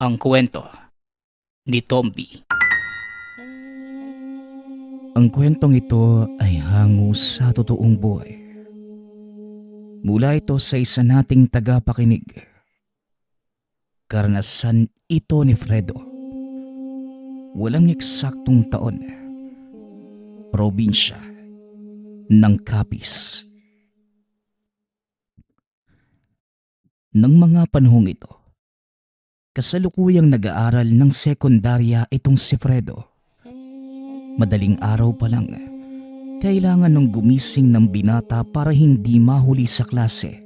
Ang kwento ni Tomby. Ang kwentong ito ay hango sa totoong buhay. Mula ito sa isa nating tagapakinig. Karanasan ito ni Fredo. Walang eksaktong taon. Probinsya ng Capiz. Nang mga panahong ito, kasalukuyang nag-aaral ng sekundarya itong si Fredo. Madaling araw pa lang, kailangan nung gumising ng binata para hindi mahuli sa klase.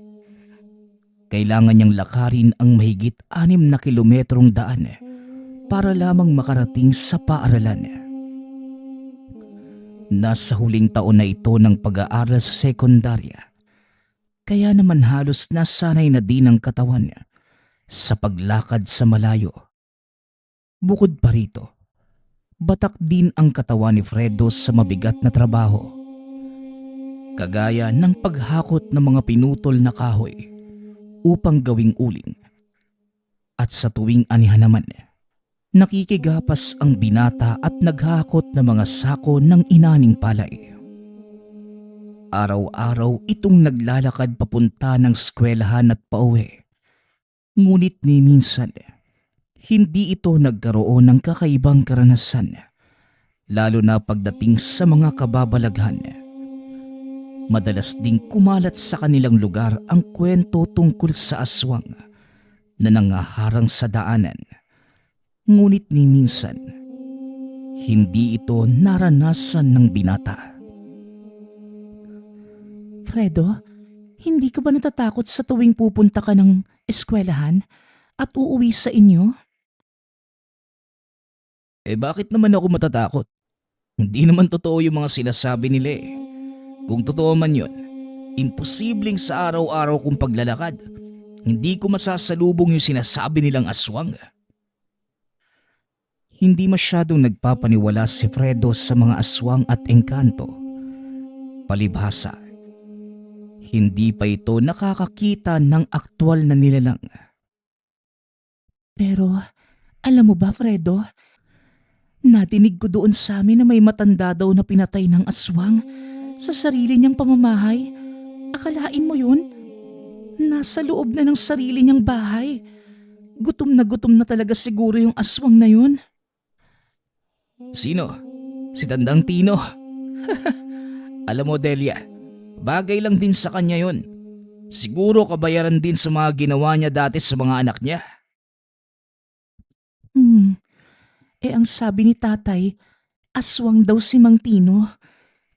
Kailangan niyang lakarin ang mahigit 6 na kilometrong daan para lamang makarating sa paaralan. Nasa huling taon na ito ng pag-aaral sa sekundarya, kaya naman halos nasanay na din ang katawan niya sa paglakad sa malayo. Bukod pa rito, batak din ang katawan ni Fredo sa mabigat na trabaho. Kagaya ng paghakot ng mga pinutol na kahoy upang gawing uling. At sa tuwing anihan naman, nakikigapas ang binata at naghakot ng mga sako ng inaning palay. Araw-araw itong naglalakad papunta ng eskwelahan at pauwi. Ngunit ni minsan, hindi ito nagkaroon ng kakaibang karanasan, lalo na pagdating sa mga kababalaghan. Madalas ding kumalat sa kanilang lugar ang kwento tungkol sa aswang na nangaharang sa daanan. Ngunit ni minsan, hindi ito naranasan ng binata. Fredo, hindi ka ba natatakot sa tuwing pupunta ka ng eskwelahan at uuwi sa inyo? Bakit naman ako matatakot? Hindi naman totoo yung mga sinasabi nila eh. Kung totoo man yun, imposibleng sa araw-araw kong paglalakad, hindi ko masasalubong yung sinasabi nilang aswang. Hindi masyadong nagpapaniwala si Fredo sa mga aswang at engkanto. Palibhasa, hindi pa ito nakakakita ng aktwal na nilalang. Pero alam mo ba, Fredo? Nadinig ko doon sa amin na may matanda daw na pinatay ng aswang sa sarili niyang pamamahay. Akalain mo yun? Nasa loob na ng sarili niyang bahay. Gutom na talaga siguro yung aswang na yun. Sino? Si Tandang Tino? Alam mo, Delia, bagay lang din sa kanya yun. Siguro kabayaran din sa mga ginawa niya dati sa mga anak niya. Ang sabi ni tatay, aswang daw si Mang Tino.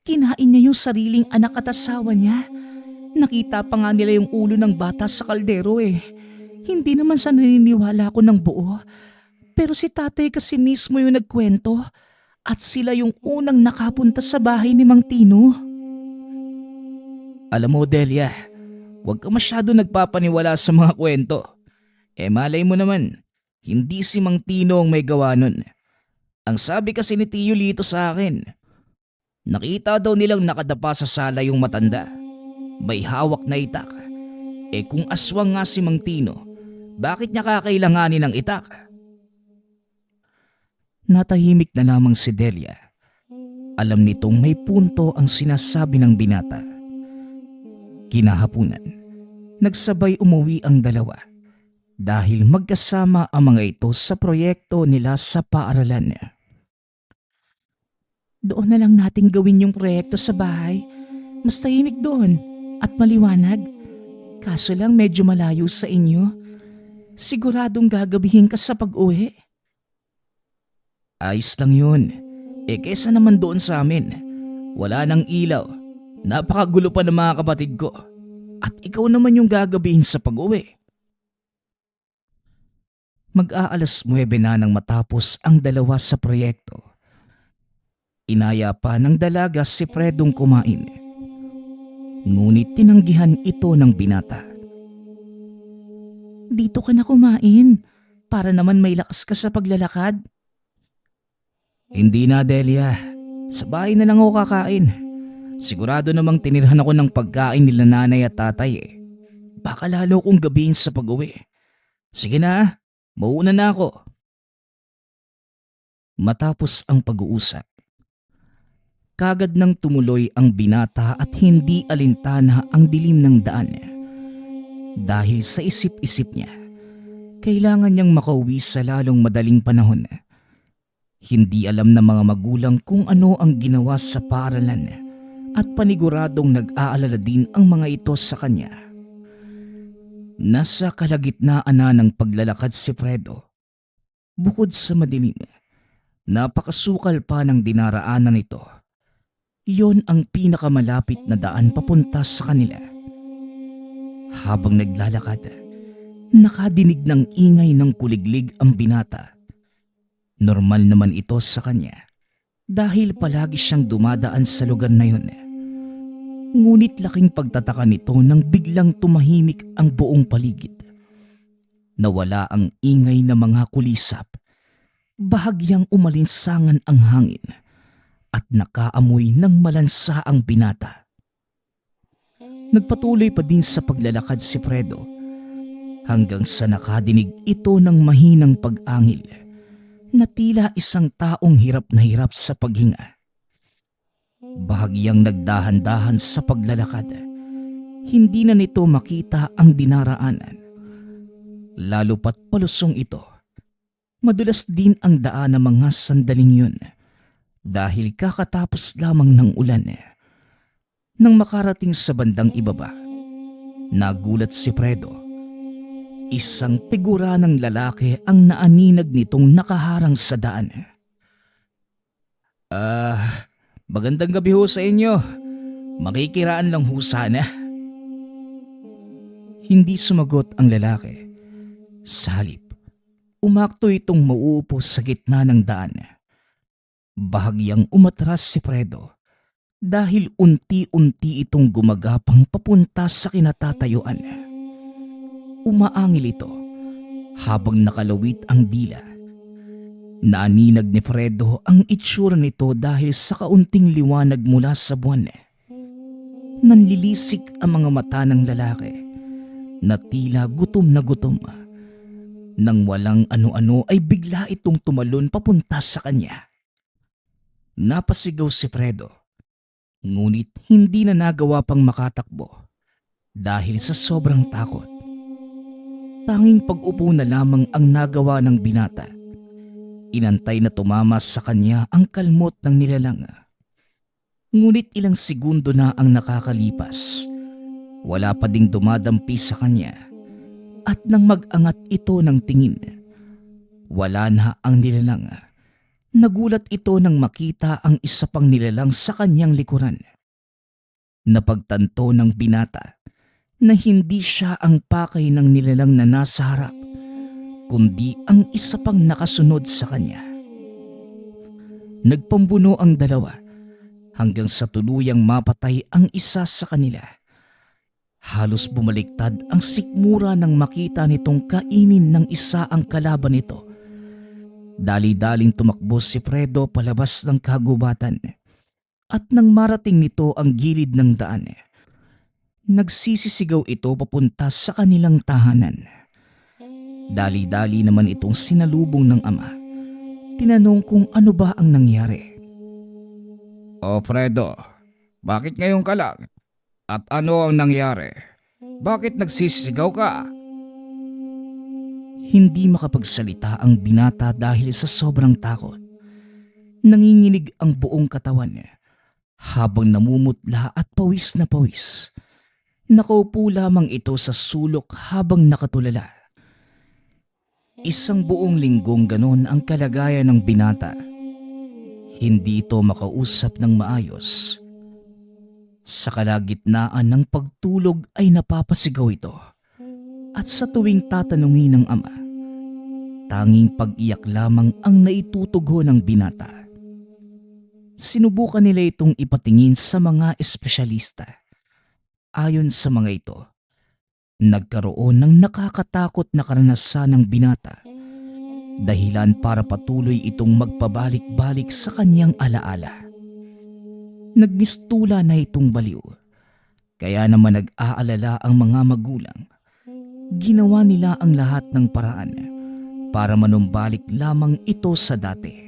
Kinain niya yung sariling anak at asawa niya. Nakita pa nga nila yung ulo ng bata sa kaldero eh. Hindi naman sa naniniwala ko ng buo. Pero si tatay kasi mismo yung nagkwento at sila yung unang nakapunta sa bahay ni Mang Tino. Alam mo, Delia, huwag ka masyado nagpapaniwala sa mga kwento. Malay mo naman, hindi si Mang Tino ang may gawa nun. Ang sabi kasi ni Tio Lito sa akin, nakita daw nilang nakadapa sa sala yung matanda. May hawak na itak. Kung aswang nga si Mang Tino, bakit niya kakailanganin ng itak? Natahimik na lamang si Delia. Alam nitong may punto ang sinasabi ng binata. Kinahapunan, nagsabay umuwi ang dalawa dahil magkasama ang mga ito sa proyekto nila sa paaralan. Doon na lang natin gawin yung proyekto sa bahay. Mas tahimik doon at maliwanag. Kaso lang medyo malayo sa inyo. Siguradong gagabihin ka sa pag-uwi. Ayos lang yun. Kesa naman doon sa amin. Wala nang ilaw. Napakagulo pa ng mga kapatid ko. At ikaw naman yung gagabihin sa pag-uwi. Mag-aalas 9 na nang matapos ang dalawa sa proyekto. Inaya pa ng dalaga si Fredong kumain. Ngunit tinanggihan ito ng binata. Dito ka na kumain, para naman may lakas ka sa paglalakad. Hindi na, Delia. Sa bahay na lang ako kakain. Sigurado namang tinirhan ako ng pagkain nila nanay at tatay eh. Baka lalo kong gabihin sa pag-uwi. Sige na, Mauna na ako. Matapos ang pag-uusap, kagad nang tumuloy ang binata at hindi alintana ang dilim ng daan. Dahil sa isip-isip niya, kailangan niyang makauwi sa lalong madaling panahon. Hindi alam ng mga magulang kung ano ang ginawa sa paaralan at paniguradong nag-aalala din ang mga ito sa kanya. Nasa kalagitnaan na ng paglalakad si Fredo. Bukod sa madilim, napakasukal pa ng dinaraanan nito. Iyon ang pinakamalapit na daan papunta sa kanila. Habang naglalakad, nakadinig ng ingay ng kuliglig ang binata. Normal naman ito sa kanya dahil palagi siyang dumadaan sa lugar na yun. Ngunit laking pagtataka nito nang biglang tumahimik ang buong paligid. Nawala ang ingay na mga kulisap. Bahagyang umalinsangan ang hangin at nakaamoy ng malansa ang binata. Nagpatuloy pa din sa paglalakad si Fredo hanggang sa nakadinig ito ng mahinang pag-angil na tila isang taong hirap na hirap sa paghinga. Bahagyang nagdahan-dahan sa paglalakad, hindi na nito makita ang dinaraanan. Lalo pat palusong ito. Madulas din ang daan ng mga sandaling yun dahil kakatapos lamang ng ulan. Nang makarating sa bandang ibaba, nagulat si Fredo. Isang figura ng lalaki ang naaninag nitong nakaharang sa daan. Magandang gabi ho sa inyo. Makikiraan lang ho sana. Hindi sumagot ang lalaki. Sa halip, umakto itong mauupo sa gitna ng daan. Bahagyang umatras si Fredo dahil unti-unti itong gumagapang papunta sa kinatatayuan. Umaangil ito habang nakalawit ang dila. Naaninag ni Fredo ang itsura nito dahil sa kaunting liwanag mula sa buwan. Nanlilisik ang mga mata ng lalaki na tila gutom na gutom. Nang walang ano-ano ay bigla itong tumalon papunta sa kanya. Napasigaw si Fredo, ngunit hindi na nagawa pang makatakbo dahil sa sobrang takot. Tanging pag-upo na lamang ang nagawa ng binata. Inantay na tumama sa kanya ang kalmot ng nilalang. Ngunit ilang segundo na ang nakakalipas. Wala pa ding dumadampi sa kanya. At nang mag-angat ito ng tingin, wala na ang nilalang. Nagulat ito nang makita ang isa pang nilalang sa kanyang likuran. Napagtanto ng binata na hindi siya ang pakay ng nilalang na nasa harap, kundi ang isa pang nakasunod sa kanya. Nagpambuno ang dalawa hanggang sa tuluyang mapatay ang isa sa kanila. Halos bumaliktad ang sikmura nang makita nitong kainin ng isa ang kalaban nito. Dali-daling tumakbo si Fredo palabas ng kagubatan at nang marating nito ang gilid ng daan, nagsisisigaw ito papunta sa kanilang tahanan. Dali-dali naman itong sinalubong ng ama. Tinanong kung ano ba ang nangyari. O Fredo, bakit ngayon ka lang? At ano ang nangyari? Bakit nagsisigaw ka? Hindi makapagsalita ang binata dahil sa sobrang takot. Nanginginig ang buong katawan niya habang namumutla at pawis na pawis. Nakaupo lamang ito sa sulok habang nakatulala. Isang buong linggong ganon ang kalagayan ng binata. Hindi ito makausap ng maayos. Sa kalagitnaan ng pagtulog ay napapasigaw ito. At sa tuwing tatanungin ng ama, tanging pag-iyak lamang ang naitutugo ng binata. Sinubukan nila itong ipatingin sa mga espesyalista. Ayon sa mga ito, nagkaroon ng nakakatakot na karanasan ng binata, dahilan para patuloy itong magpabalik-balik sa kanyang alaala. Nagmistula na itong baliw, kaya naman nag-aalala ang mga magulang. Ginawa nila ang lahat ng paraan para manumbalik lamang ito sa dati.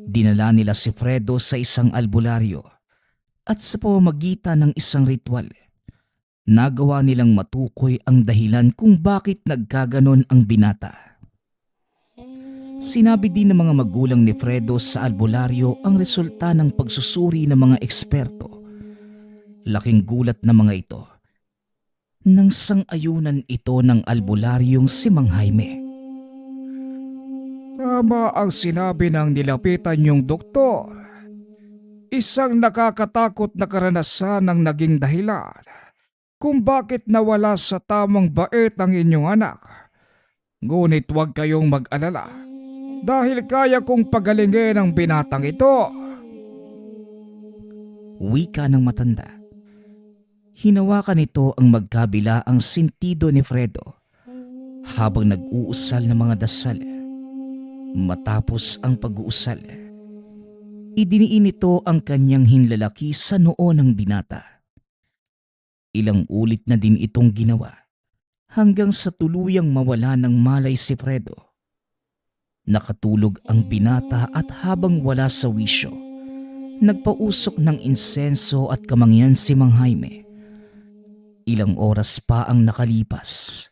Dinala nila si Fredo sa isang albularyo at sa pamamagitan ng isang ritual, nagawa nilang matukoy ang dahilan kung bakit nagkaganon ang binata. Sinabi din ng mga magulang ni Fredo sa albularyo ang resulta ng pagsusuri ng mga eksperto. Laking gulat na mga ito nang sang-ayunan ito ng albularyong si Mang Jaime. Tama ang sinabi ng nilapitan niyong doktor. Isang nakakatakot na karanasan ang naging dahilan kung bakit nawala sa tamang bait ang inyong anak. Ngunit huwag kayong mag-alala dahil kaya kong pagalingin ang binatang ito. Wika ng matanda. Hinawakan nito ang magkabila ang sentido ni Fredo habang nag-uusal ng mga dasal. Matapos ang pag-uusal, idiniin nito ang kanyang hinlalaki sa noo ng binata. Ilang ulit na din itong ginawa hanggang sa tuluyang mawala ng malay si Fredo. Nakatulog ang binata at habang wala sa wisyo, nagpausok ng insenso at kamangyan si Mang Jaime. Ilang oras pa ang nakalipas.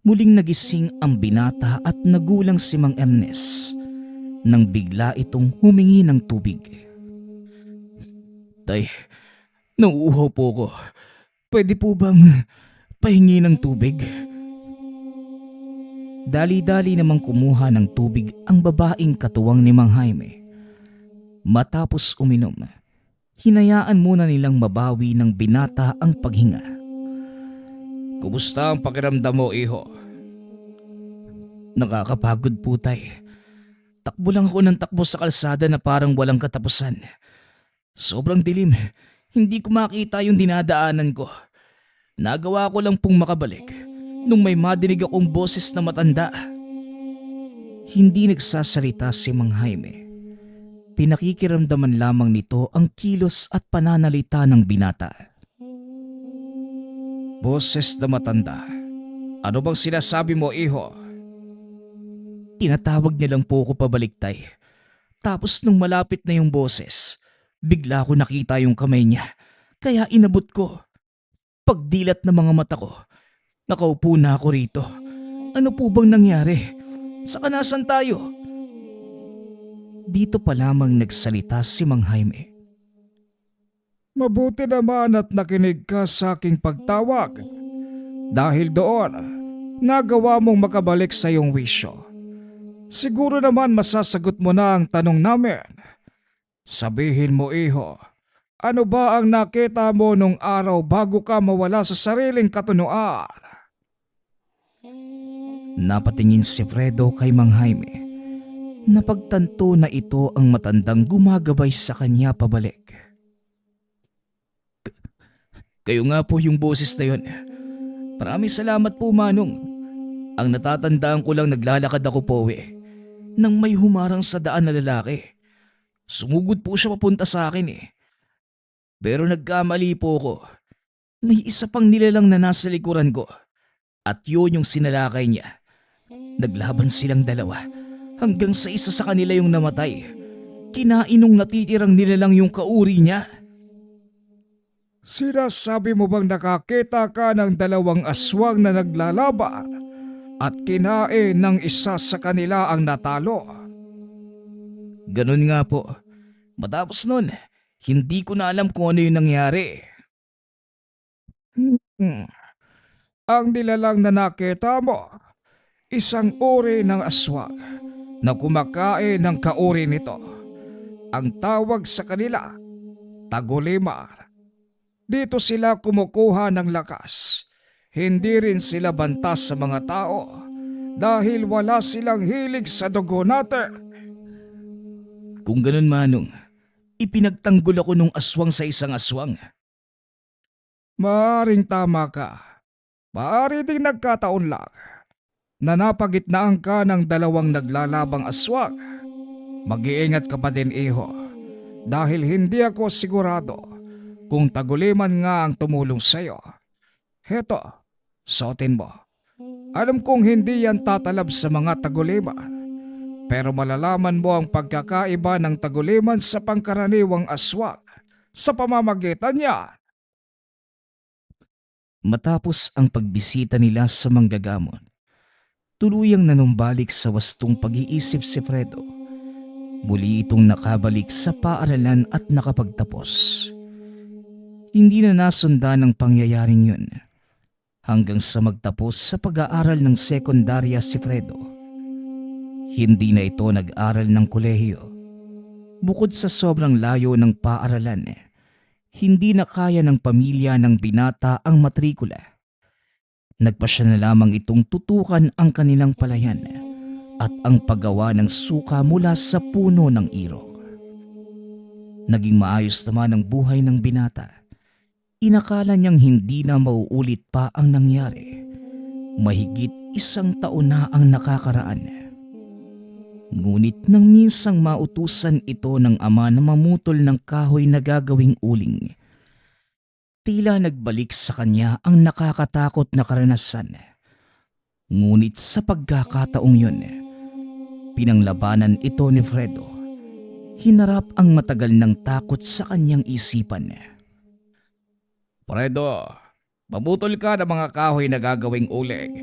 Muling nagising ang binata at nagulang si Mang Ernest nang bigla itong humingi ng tubig. Tay, nauuhaw po ko. Pwede po bang pahingi ng tubig? Dali-dali namang kumuha ng tubig ang babaeng katuwang ni Mang Jaime. Matapos uminom, hinayaan muna nilang mabawi ng binata ang paghinga. Kumusta ang pakiramdam mo, iho? Nakakapagod po, tay. Takbo lang ako ng takbo sa kalsada na parang walang katapusan. Sobrang dilim, hindi ko makita yung dinadaanan ko. Nagawa ko lang pong makabalik nung may madinig akong boses na matanda. Hindi nagsasalita si Mang Jaime. Pinakikiramdaman lamang nito ang kilos at pananalita ng binata. Boses na matanda. Ano bang sinasabi mo, iho? Tinatawag niya lang po ako pabalik, tay. Tapos nung malapit na yung boses, bigla ko nakita yung kamay niya. Kaya inabot ko. Pagdilat ng mga mata ko, nakaupo na ako rito. Ano po bang nangyari? Saka nasan tayo? Dito pa lamang nagsalita si Mang Jaime. Mabuti naman at nakinig ka sa aking pagtawag. Dahil doon, nagawa mong makabalik sa iyong wisyo. Siguro naman masasagot mo na ang tanong namin. Sabihin mo, iho, ano ba ang nakita mo nung araw bago ka mawala sa sariling katunuan? Napatingin si Fredo kay Mang Jaime. Napagtanto na ito ang matandang gumagabay sa kanya pabalik. Kayo nga po yung boses na yun. Maraming salamat po, Manong. Ang natatandaan ko lang naglalakad ako po nang may humarang sa daan na lalaki. Sumugod po siya papunta sa akin Pero nagkamali po ko. May isa pang nilalang na nasa likuran ko. At yun yung sinalakay niya. Naglaban silang dalawa hanggang sa isa sa kanila yung namatay. Kinainong natitirang nilalang yung kauri niya. Sinasabi mo bang nakakita ka ng dalawang aswang na naglalaban at kinain ng isa sa kanila ang natalo? Ganun nga po. Matapos nun, hindi ko na alam kung ano yung nangyari. Ang nilalang na nakita mo, isang uri ng aswang na kumakain ng kauri nito. Ang tawag sa kanila, tagulimar. Dito sila kumukuha ng lakas. Hindi rin sila bantas sa mga tao dahil wala silang hilig sa dugo natin. Kung ganun, Manong, ipinagtanggol ako nung aswang sa isang aswang. Maaring tama ka. Maari ding nagkataon lang na napagitnaan ka ng dalawang naglalabang aswang. Mag-iingat ka pa din, iho, dahil hindi ako sigurado kung taguliman nga ang tumulong sa'yo. Heto, suotin mo. Alam kong hindi yan tatalab sa mga taguliman, pero malalaman mo ang pagkakaiba ng taguliman sa pangkaraniwang aswang sa pamamagitan niya. Matapos ang pagbisita nila sa manggagamot, tuluyang nanumbalik sa wastong pag-iisip si Fredo. Muli itong nakabalik sa paaralan at nakapagtapos. Hindi na nasundan ang pangyayaring yun hanggang sa magtapos sa pag-aaral ng sekundarya si Fredo. Hindi na ito nag-aral ng kolehiyo. Bukod sa sobrang layo ng paaralan, hindi na kaya ng pamilya ng binata ang matrikula. Nagpasya na lamang itong tutukan ang kanilang palayan at ang paggawa ng suka mula sa puno ng irog. Naging maayos naman ang buhay ng binata. Inakala niyang hindi na mauulit pa ang nangyari. Mahigit 1 taon na ang nakakaraan. Ngunit nang minsang mautusan ito ng ama na mamutol ng kahoy na gagawing uling, tila nagbalik sa kanya ang nakakatakot na karanasan. Ngunit sa pagkakataong yun, pinanglabanan ito ni Fredo. Hinarap ang matagal ng takot sa kanyang isipan. Fredo, mabutol ka ng mga kahoy na gagawing uling.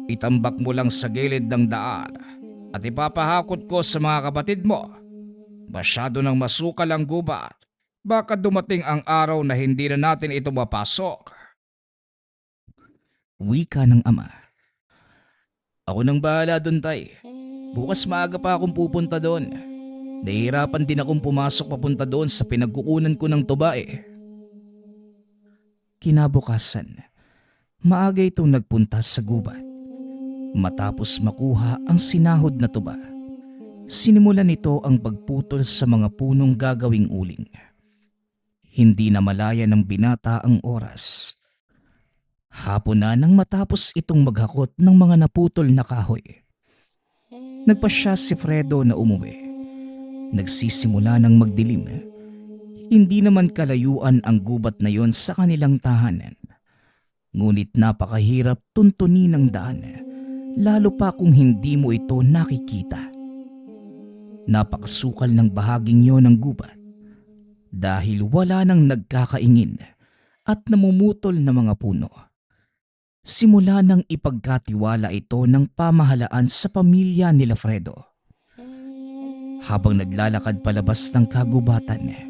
Itambak mo lang sa gilid ng daan at ipapahakot ko sa mga kapatid mo. Masyado nang masukal ang gubat. Baka dumating ang araw na hindi na natin ito mapasok. Wika ng ama. Ako nang bahala doon, tay. Bukas maaga pa akong pupunta doon. Nahihirapan din akong pumasok papunta doon sa pinagkukunan ko ng tuba eh. Kinabukasan, maaga itong nagpunta sa gubat. Matapos makuha ang sinahod na tuba, sinimulan nito ang pagputol sa mga punong gagawing uling. Hindi na malaya ng binata ang oras. Hapon na nang matapos itong maghakot ng mga naputol na kahoy. Nagpasya si Fredo na umuwi. Nagsisimula ng magdilim. Hindi naman kalayuan ang gubat na yon sa kanilang tahanan. Ngunit napakahirap tuntunin ang daan, lalo pa kung hindi mo ito nakikita. Napakasukal ng bahaging yon ng gubat dahil wala nang nagkakaingin at namumutol na mga puno. Simula nang ipagkatiwala ito ng pamahalaan sa pamilya nila Fredo. Habang naglalakad palabas ng kagubatan,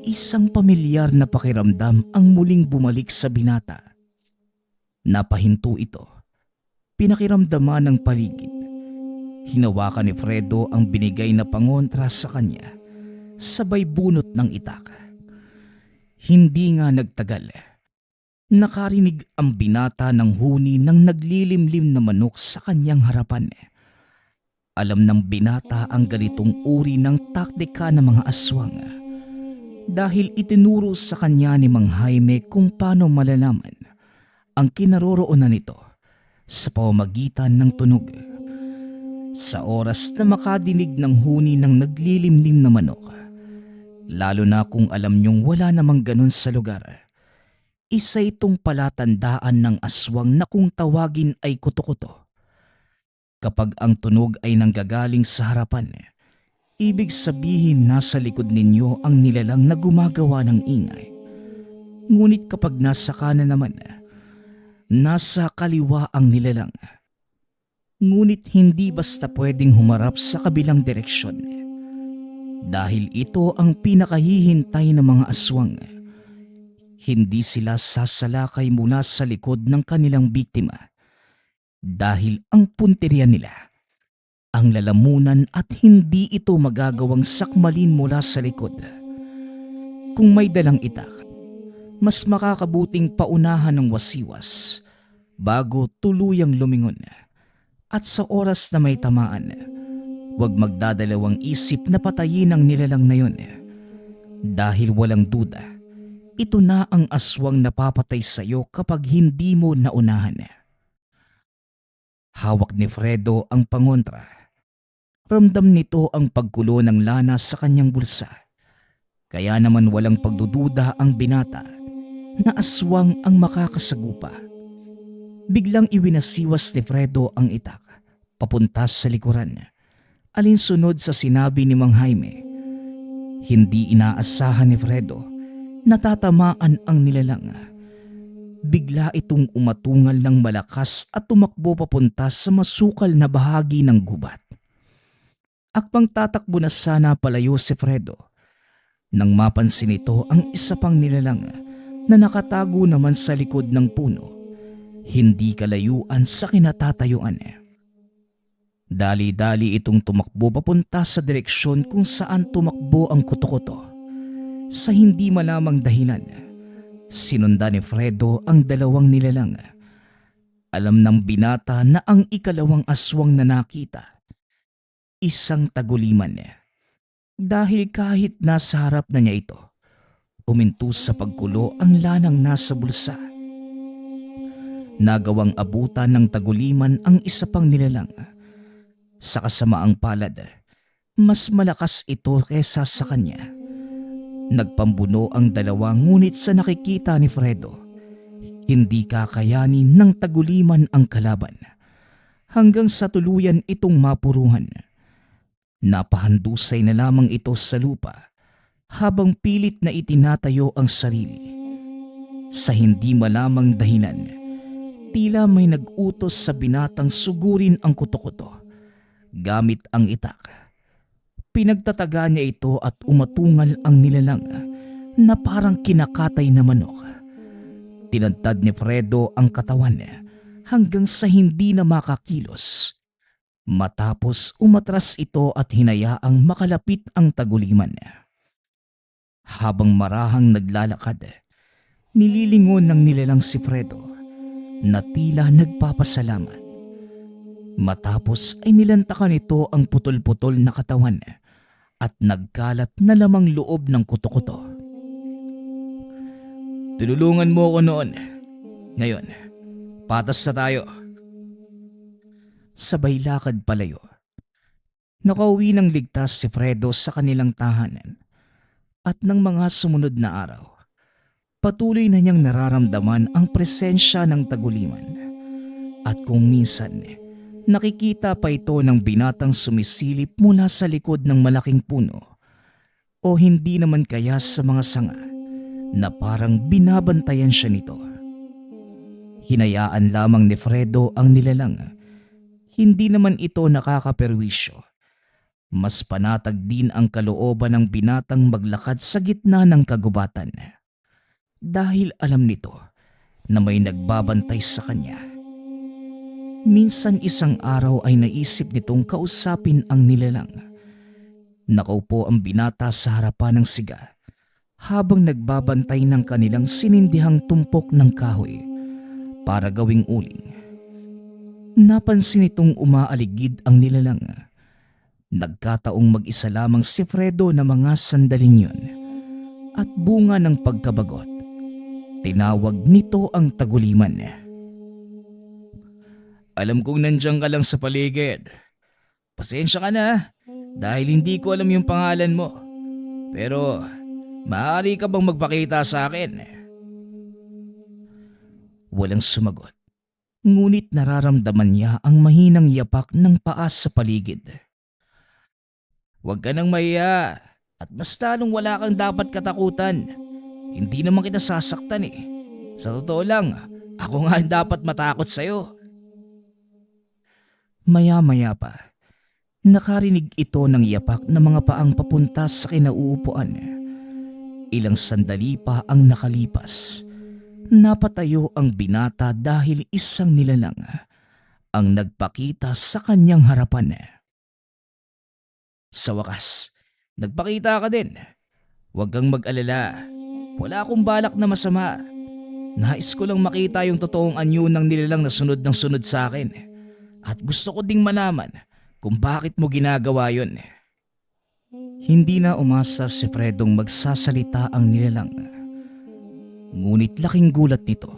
isang pamilyar na pakiramdam ang muling bumalik sa binata. Napahinto ito. Pinakiramdaman ng paligid. Hinawakan ni Fredo ang binigay na pangontra sa kanya, sabay bunot ng itak. Hindi nga nagtagal. Nakarinig ang binata ng huni ng naglilimlim na manok sa kanyang harapan. Alam ng binata ang ganitong uri ng taktika ng mga aswang dahil itinuro sa kanya ni Mang Jaime kung paano malalaman ang kinaroroonan nito sa pamamagitan ng tunog. Sa oras na makadinig ng huni ng naglilimlim na manok, lalo na kung alam niyong wala namang ganun sa lugar, isa itong palatandaan ng aswang na kung tawagin ay kuto-kuto. Kapag ang tunog ay nanggagaling sa harapan, ibig sabihin nasa likod ninyo ang nilalang na gumagawa ng ingay. Ngunit kapag nasa kanan naman, nasa kaliwa ang nilalang. Ngunit hindi basta pwedeng humarap sa kabilang direksyon. Dahil ito ang pinakahihintay ng mga aswang. Hindi sila sasalakay mula sa likod ng kanilang biktima. Dahil ang punteriya nila, ang lalamunan at hindi ito magagawang sakmalin mula sa likod. Kung may dalang itak, mas makakabuting paunahan ng wasiwas bago tuluyang lumingon. At sa oras na may tamaan, huwag magdadalawang isip na patayin ang nilalang na yun. Dahil walang duda, ito na ang aswang napapatay sa iyo kapag hindi mo naunahan. Hawak ni Fredo ang pangontra. Ramdam nito ang paggulo ng lana sa kanyang bulsa. Kaya naman walang pagdududa ang binata na aswang ang makakasagupa. Biglang iwinasiwas ni Fredo ang itak papunta sa likuran, alinsunod sa sinabi ni Mang Jaime. Hindi inaasahan ni Fredo, natatamaan ang nilalang. Bigla itong umatungal ng malakas at tumakbo papunta sa masukal na bahagi ng gubat. Akbang tatakbo na sana palayo si Fredo nang mapansin ito ang isa pang nilalang na nakatago naman sa likod ng puno, hindi kalayuan sa kinatatayuan. Dali-dali itong tumakbo papunta sa direksyon kung saan tumakbo ang kuto-kuto. Sa hindi malamang dahilan, sinundan ni Fredo ang dalawang nilalang. Alam ng binata na ang ikalawang aswang na nakita, isang taguliman. Dahil kahit nasa harap na niya ito, uminto sa pagkulo ang lanang nasa bulsa. Nagawang abutan ng taguliman ang isa pang nilalang. Sa kasamaang palad, mas malakas ito kesa sa kanya. Nagpambuno ang dalawa ngunit sa nakikita ni Fredo, hindi kakayanin ng taguliman ang kalaban hanggang sa tuluyan itong mapuruhan. Napahandusay na lamang ito sa lupa habang pilit na itinatayo ang sarili. Sa hindi malamang dahilan, tila may nag-utos sa binatang sugurin ang kuto-kuto gamit ang itak. Pinagtataga niya ito at umatungal ang nilalang na parang kinakatay na manok. Tinantad ni Fredo ang katawan hanggang sa hindi na makakilos. Matapos umatras ito at hinayaang makalapit ang taguliman. Habang marahang naglalakad, nililingon ng nilalang si Fredo na tila nagpapasalamat. Matapos ay nilantakan ito ang putol-putol na katawan at nagkalat na lamang loob ng kuto-kuto. Tululungan mo ako noon. Ngayon, patas na tayo. Sabay lakad palayo. Nakauwi ng ligtas si Fredo sa kanilang tahanan at ng mga sumunod na araw, patuloy na niyang nararamdaman ang presensya ng taguliman. At kung minsan, nakikita pa ito ng binatang sumisilip mula sa likod ng malaking puno o hindi naman kaya sa mga sanga na parang binabantayan siya nito. Hinayaan lamang ni Fredo ang nilalang. Hindi naman ito nakakaperwisyo. Mas panatag din ang kalooban ng binatang maglakad sa gitna ng kagubatan. Dahil alam nito na may nagbabantay sa kanya. Minsan isang araw ay naisip nitong kausapin ang nilalang. Nakaupo ang binata sa harapan ng siga habang nagbabantay ng kanilang sinindihang tumpok ng kahoy para gawing uling. Napansin itong umaaligid ang nilalang. Nagkataong mag-isa lamang si Fredo na mga sandaling yun at bunga ng pagkabagot, tinawag nito ang taguliman. Alam kong nandiyan ka lang sa paligid. Pasensya ka na dahil hindi ko alam yung pangalan mo. Pero maaari ka bang magpakita sa akin? Walang sumagot. Ngunit nararamdaman niya ang mahinang yapak ng paa sa paligid. Huwag ka nang mahiya at mas lalong wala kang dapat katakutan. Hindi naman kita sasaktan eh. Sa totoo lang, ako nga ang dapat matakot sa'yo. Maya-maya pa, nakarinig ito ng yapak na mga paang papunta sa kinauupuan. Ilang sandali pa ang nakalipas. Napatayo ang binata dahil isang nilalang ang nagpakita sa kanyang harapan. Sa wakas, nagpakita ka din. Huwag kang mag-alala. Wala akong balak na masama. Nais ko lang makita yung totoong anyo ng nilalang na sunod ng sunod sa akin. At gusto ko ding malaman kung bakit mo ginagawa yun. Hindi na umasa si Fredong magsasalita ang nilalang. Ngunit laking gulat nito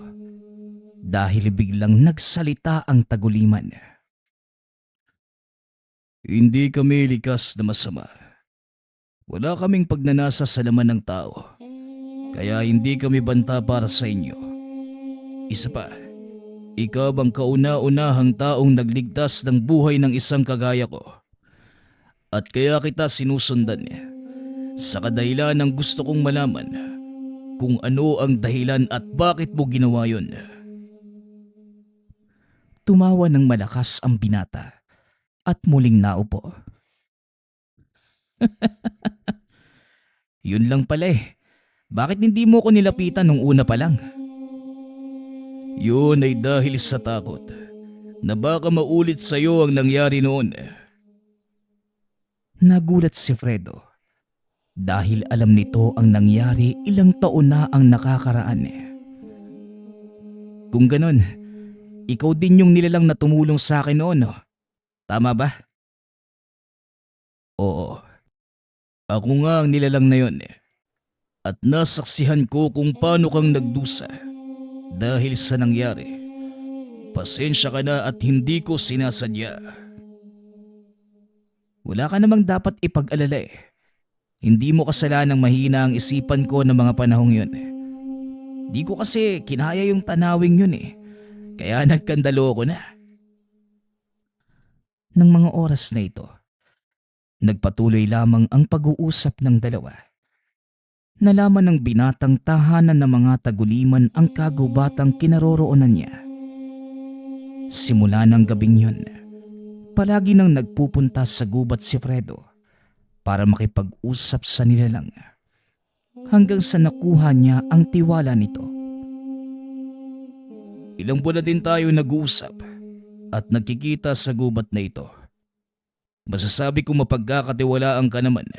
dahil biglang nagsalita ang taguliman. Hindi kami likas na masama. Wala kaming pagnanasa sa laman ng tao. Kaya hindi kami banta para sa inyo. Isa pa, Ikaw ang kauna-unahang taong nagligtas ng buhay ng isang kagaya ko. At kaya kita sinusundan sa kadahilan ng gusto kong malaman kung ano ang dahilan at bakit mo ginawa yun. Tumawa ng malakas ang binata at muling naupo. Yun lang pala eh. Bakit hindi mo ko nilapitan nung una pa lang? Yun ay dahil sa takot na baka maulit sa'yo ang nangyari noon. Nagulat si Fredo dahil alam nito ang nangyari ilang taon na ang nakakaraan. Kung ganon, ikaw din yung nilalang na tumulong sa akin noon, no? Tama ba? Oo. Ako nga ang nilalang na yun. At nasaksihan ko kung paano kang nagdusa dahil sa nangyari. Pasensya ka na at hindi ko sinasadya. Wala ka namang dapat ipag-alala eh. Hindi mo kasalanang mahina ang isipan ko ng mga panahong yun. Di ko kasi kinaya yung tanawing yun eh. Kaya nagkandalo ko na. Nang mga oras na ito, nagpatuloy lamang ang pag-uusap ng dalawa. Nalaman ng binatang tahanan ng mga taguliman ang kagubatang kinaroroonan niya. Simula ng gabing yun, palagi nang nagpupunta sa gubat si Fredo para makipag-usap sa nilalang hanggang sa nakuha niya ang tiwala nito. Ilang buwan na din tayo nag-uusap at nagkikita sa gubat na ito. Masasabi kong mapagkakatiwalaan ka naman.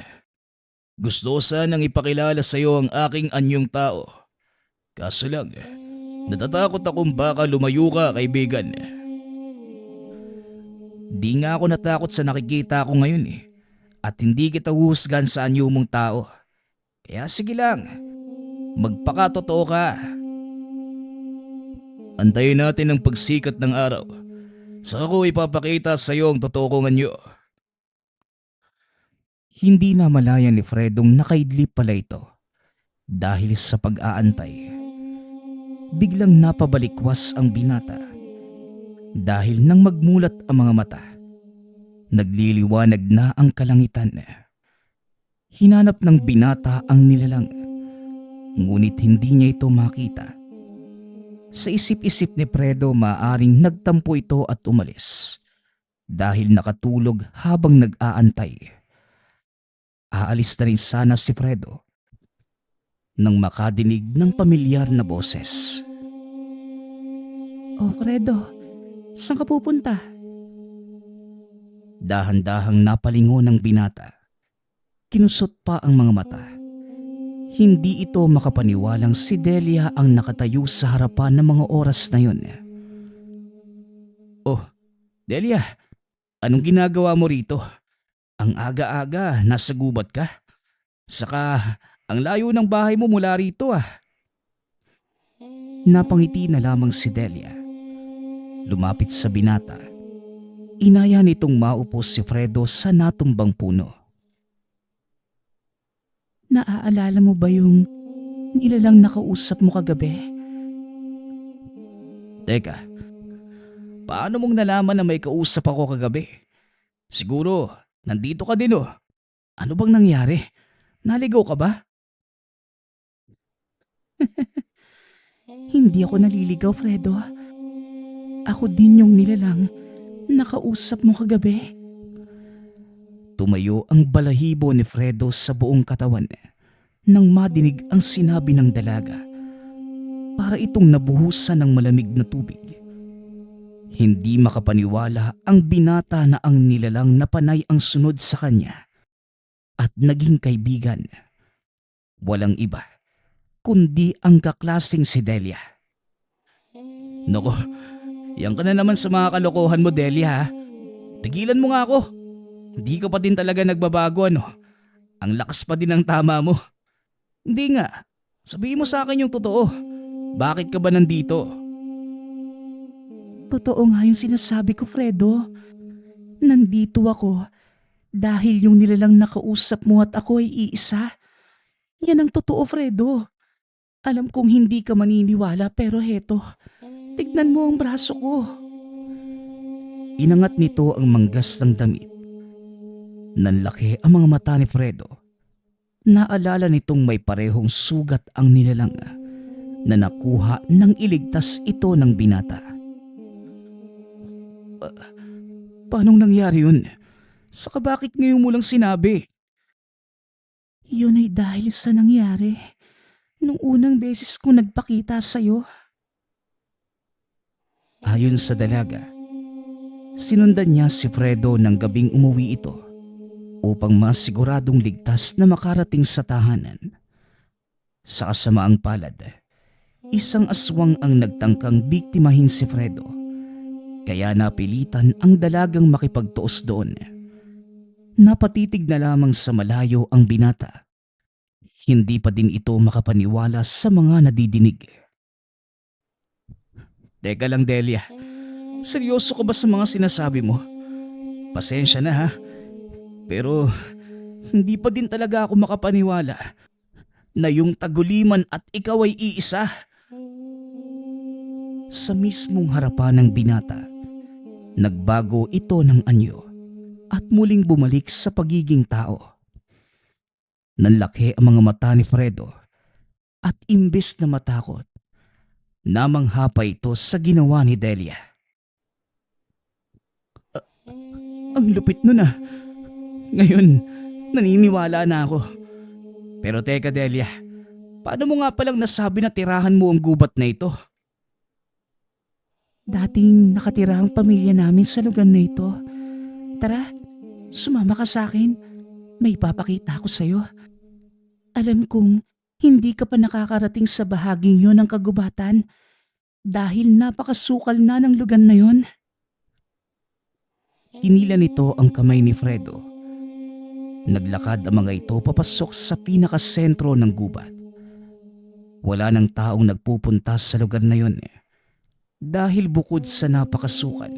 Gusto ko sanang ipakilala sa iyo ang aking anyong tao. Kaso lang, natatakot akong baka lumayo ka, kaibigan. Di nga ako natakot sa nakikita ko ngayon eh. At hindi kita huhusgan sa anyo mong tao. Kaya sige lang, magpakatotoo ka. Antayin natin ang pagsikat ng araw. Saka ko ipapakita sa iyo ang totoo kong anyo. Hindi na malaya ni Fredong nakaidlip pala ito dahil sa pag-aantay. Biglang napabalikwas ang binata dahil nang magmulat ang mga mata, nagliliwanag na ang kalangitan. Hinanap ng binata ang nilalang, ngunit hindi niya ito makita. Sa isip-isip ni Fredo, maaring nagtampo ito at umalis dahil nakatulog habang nag-aantay. Aalis na rin sana si Fredo nang makadinig ng pamilyar na boses. "Oh Fredo, saan ka pupunta?" Dahan-dahang napalingon ng binata. Kinusot pa ang mga mata. Hindi ito makapaniwalang si Delia ang nakatayo sa harapan ng mga oras na yun. "Oh, Delia, anong ginagawa mo rito? Ang aga-aga, nasa gubat ka? Saka, ang layo ng bahay mo mula rito ah." Napangiti na lamang si Delia. Lumapit sa binata. Inaya nitong maupo si Fredo sa natumbang puno. "Naaalala mo ba yung nilalang nakausap mo kagabi?" "Teka, paano mong nalaman na may kausap ako kagabi? Siguro, nandito ka din oh. Ano bang nangyari? Naligaw ka ba?" "Hindi ako naliligaw, Fredo. Ako din yung nilalang nakausap mo kagabi." Tumayo ang balahibo ni Fredo sa buong katawan nang madinig ang sinabi ng dalaga. Para itong nabuhusan ng malamig na tubig. Hindi makapaniwala ang binata na ang nilalang na panay ang sunod sa kanya at naging kaibigan. Walang iba kundi ang kaklaseng si Delia. "Nako, yan ka na naman sa mga kalokohan mo, Delia ha. Tigilan mo nga ako. Hindi ka pa din talaga nagbabago ano. Ang lakas pa din ng tama mo. Hindi nga, sabihin mo sa akin yung totoo. Bakit ka ba nandito?" "Totoo nga yung sinasabi ko, Fredo. Nandito ako dahil yung nilalang nakausap mo at ako ay iisa. Yan ang totoo, Fredo. Alam kong hindi ka maniniwala pero heto, Tignan mo ang braso ko. Inangat nito ang manggas ng damit. Nanlaki ang mga mata ni Fredo. Naalala nitong may parehong sugat ang nilalang na nakuha nang iligtas ito ng binata. Paanong nangyari yun? Saka bakit ngayon mo lang sinabi? Yun ay dahil sa nangyari nung unang beses ko nagpakita sa'yo. Ayon sa dalaga, sinundan niya si Fredo ng gabing umuwi ito upang masiguradong ligtas na makarating sa tahanan. Sa kasamaang palad, isang aswang ang nagtangkang biktimahin si Fredo, kaya napilitan ang dalagang makipagtuos doon. Napatitig na lamang sa malayo ang binata. Hindi pa din ito makapaniwala sa mga nadidinig. Teka lang, Delia. Seryoso ka ba sa mga sinasabi mo? Pasensya na ha. Pero hindi pa din talaga ako makapaniwala na yung Taguliman at ikaw ay iisa. Sa mismong harapan ng binata, nagbago ito ng anyo at muling bumalik sa pagiging tao. Nanlaki ang mga mata ni Fredo at imbes na matakot, namangha pa ito sa ginawa ni Delia. Ang lupit nun ah. Ngayon, naniniwala na ako. Pero teka Delia, paano mo nga palang nasabi na tirahan mo ang gubat na ito? Dating nakatira ang pamilya namin sa lugar na ito. Tara, sumama ka sa akin. May papakita ako sa'yo. Alam kong hindi ka pa nakakarating sa bahaging yon ng kagubatan dahil napakasukal na ng lugar na yon. Hinila nito ang kamay ni Fredo. Naglakad ang mga ito papasok sa pinakasentro ng gubat. Wala nang taong nagpupunta sa lugar na yon dahil bukod sa napakasukal,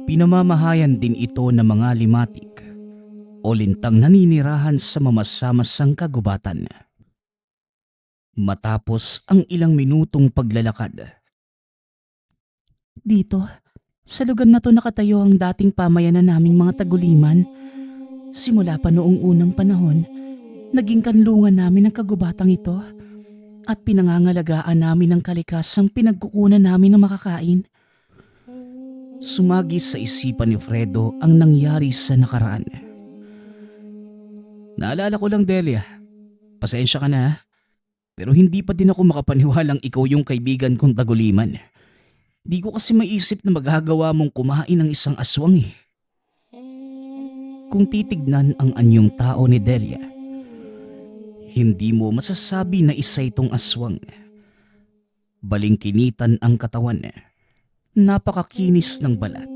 pinamamahayan din ito ng mga limatik o lintang naninirahan sa mamasamasang kagubatan. Matapos ang ilang minutong paglalakad, dito, sa lugar na to nakatayo ang dating pamayanan naming mga Taguliman. Simula pa noong unang panahon, naging kanlungan namin ang kagubatang ito at pinangangalagaan namin ang kalikasang pinagkukunan namin ng makakain. Sumagi sa isipan ni Fredo ang nangyari sa nakaraan. Naalala ko lang, Delia. Pasensya ka na ha? Pero hindi pa din ako makapaniwalang ikaw yung kaibigan kong Taguliman. Di ko kasi maisip na magagawa mong kumain ng isang aswang eh. Kung titignan ang anyong tao ni Delia, hindi mo masasabi na isa itong aswang. Balingkinitan ang katawan, napakakinis ng balat,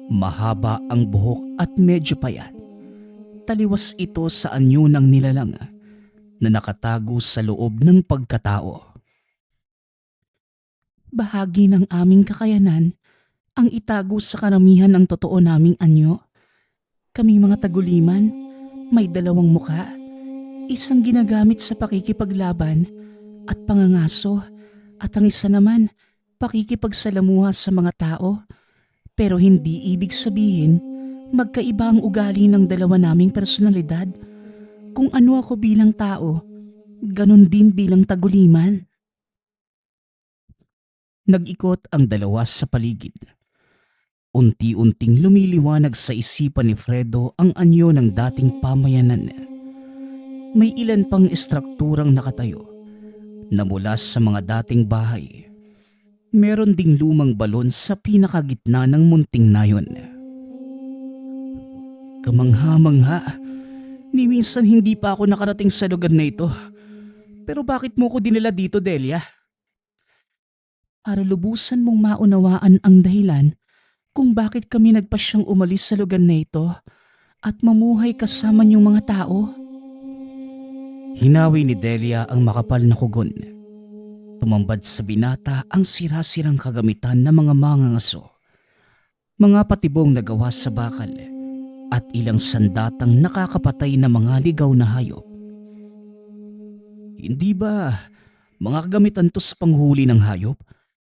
mahaba ang buhok at medyo payat. Taliwas ito sa anyo ng nilalang na nakatago sa loob ng pagkatao. Bahagi ng aming kakayanan ang itago sa karamihan ng totoo naming anyo. Kaming mga Taguliman, may dalawang muka, isang ginagamit sa pakikipaglaban at pangangaso at ang isa naman pakikipagsalamuha sa mga tao. Pero hindi ibig sabihin magkaiba ang ugali ng dalawa naming personalidad. Kung ano ako bilang tao, ganon din bilang Taguliman. Nag-ikot ang dalawa sa paligid. Unti-unting lumiliwanag sa isipan ni Fredo ang anyo ng dating pamayanan. May ilan pang estrukturang nakatayo na mula sa mga dating bahay. Meron ding lumang balon sa pinakagitna ng munting nayon. Kamangha-mangha, ni minsan hindi pa ako nakarating sa lugar na ito. Pero bakit mo ko dinala dito, Delia? Para lubusan mong maunawaan ang dahilan kung bakit kami nagpasyang umalis sa lugar na ito at mamuhay kasama niyong mga tao. Hinawi ni Delia ang makapal na kugon. Tumambad sa binata ang sira-sirang kagamitan ng mga mangangaso, mga patibong na gawa sa bakal at ilang sandatang nakakapatay na mga ligaw na hayop. Hindi ba mga kagamitan to sa panghuli ng hayop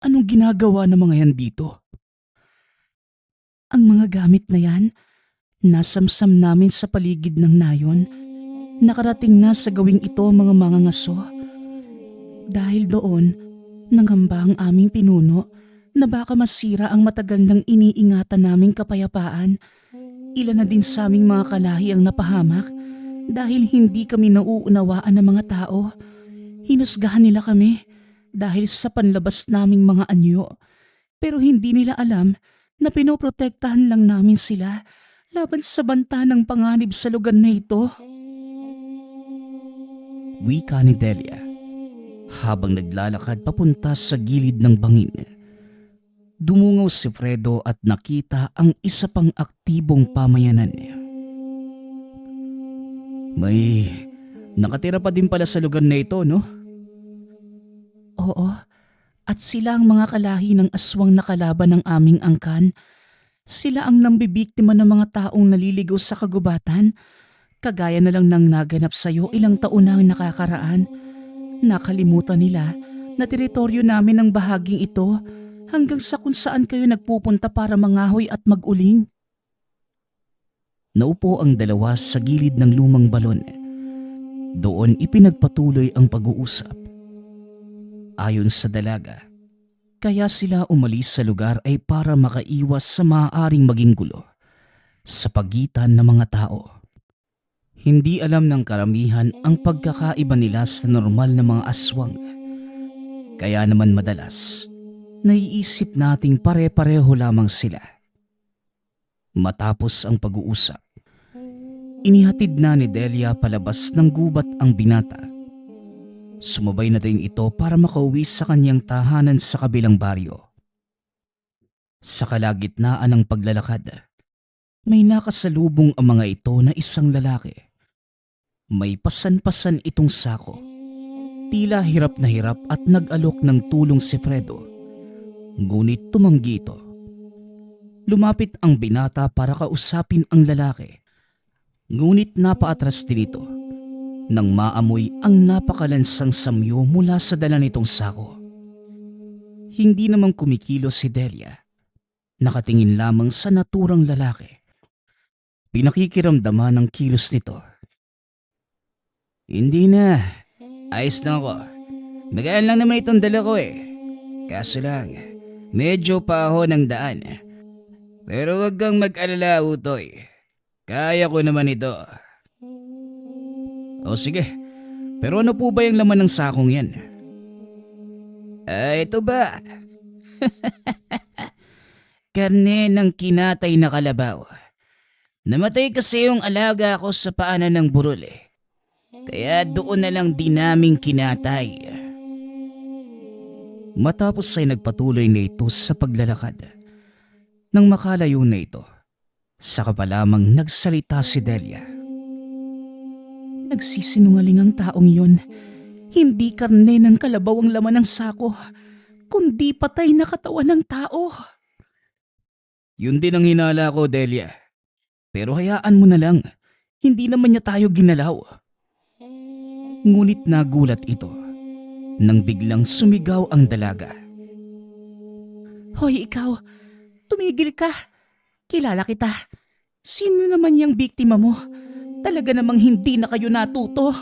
Anong ginagawa ng mga yan dito? Ang mga gamit na yan, nasamsam namin sa paligid ng nayon. Nakarating na sa gawing ito ang mga mangangaso. Dahil doon, nangamba ang aming pinuno na baka masira ang matagal nang iniingatan naming kapayapaan. Ilan na din sa aming mga kalahi ang napahamak dahil hindi kami nauunawaan ng mga tao. Hinusgahan nila kami dahil sa panlabas naming mga anyo. Pero hindi nila alam na pinoprotektahan lang namin sila laban sa banta ng panganib sa lugar na ito. Wika ni Delia habang naglalakad papunta sa gilid ng bangin. Dumungaw si Fredo at nakita ang isa pang aktibong pamayanan. May nakatira pa din pala sa lugar na ito, no? Oo, at sila ang mga kalahi ng aswang na kalaban ng aming angkan. Sila ang nambibiktima ng mga taong naliligaw sa kagubatan. Kagaya na lang ng naganap sa'yo ilang taon na ang nakakaraan. Nakalimutan nila na teritoryo namin ang bahaging ito hanggang sa kung saan kayo nagpupunta para mangahoy at maguling. Naupo ang dalawa sa gilid ng lumang balon. Doon ipinagpatuloy ang pag-uusap. Ayon sa dalaga, kaya sila umalis sa lugar ay para makaiwas sa maaaring maging gulo sa pagitan ng mga tao. Hindi alam ng karamihan ang pagkakaiba nila sa normal na mga aswang. Kaya naman madalas, naiisip nating pare-pareho lamang sila. Matapos ang pag-uusap, inihatid na ni Delia palabas ng gubat ang binata. Sumabay na din ito para makauwi sa kanyang tahanan sa kabilang baryo. Sa kalagitnaan ng paglalakad, may nakasalubong ang mga ito na isang lalaki. May pasan-pasan itong sako. Tila hirap na hirap at nag-alok ng tulong si Fredo. Ngunit tumanggi ito. Lumapit ang binata para kausapin ang lalaki. Ngunit napaatras din ito nang maamoy ang napakalansang samyo mula sa dala nitong sako. Hindi namang kumikilos si Delia. Nakatingin lamang sa naturang lalaki. Pinakikiramdaman ng kilos nito. Hindi na. Ayos lang ako. Magaan lang naman itong dala ko eh. Kaso lang, medyo paho ng daan. Pero wag kang mag-alala, Utoy. Kaya ko naman ito. O sige, pero ano po ba yung laman ng sakong yan? Ito ba? Karne ng kinatay na kalabaw. Namatay kasi yung alaga ko sa paanan ng burol eh. Kaya doon na lang din naming kinatay. Matapos ay nagpatuloy na ito sa paglalakad. Nang makalayo na ito, saka pa lamang nagsalita si Delia. Nagsisinungaling ang taong yon. Hindi karne ng kalabaw ang laman ng sako, kundi patay na katawan ng tao. Yun din ang hinala ko, Delia. Pero hayaan mo na lang, hindi naman niya tayo ginalaw. Ngunit nagulat ito nang biglang sumigaw ang dalaga. Hoy ikaw, tumigil ka. Kilala kita. Sino naman yung biktima mo? Talaga namang hindi na kayo natuto.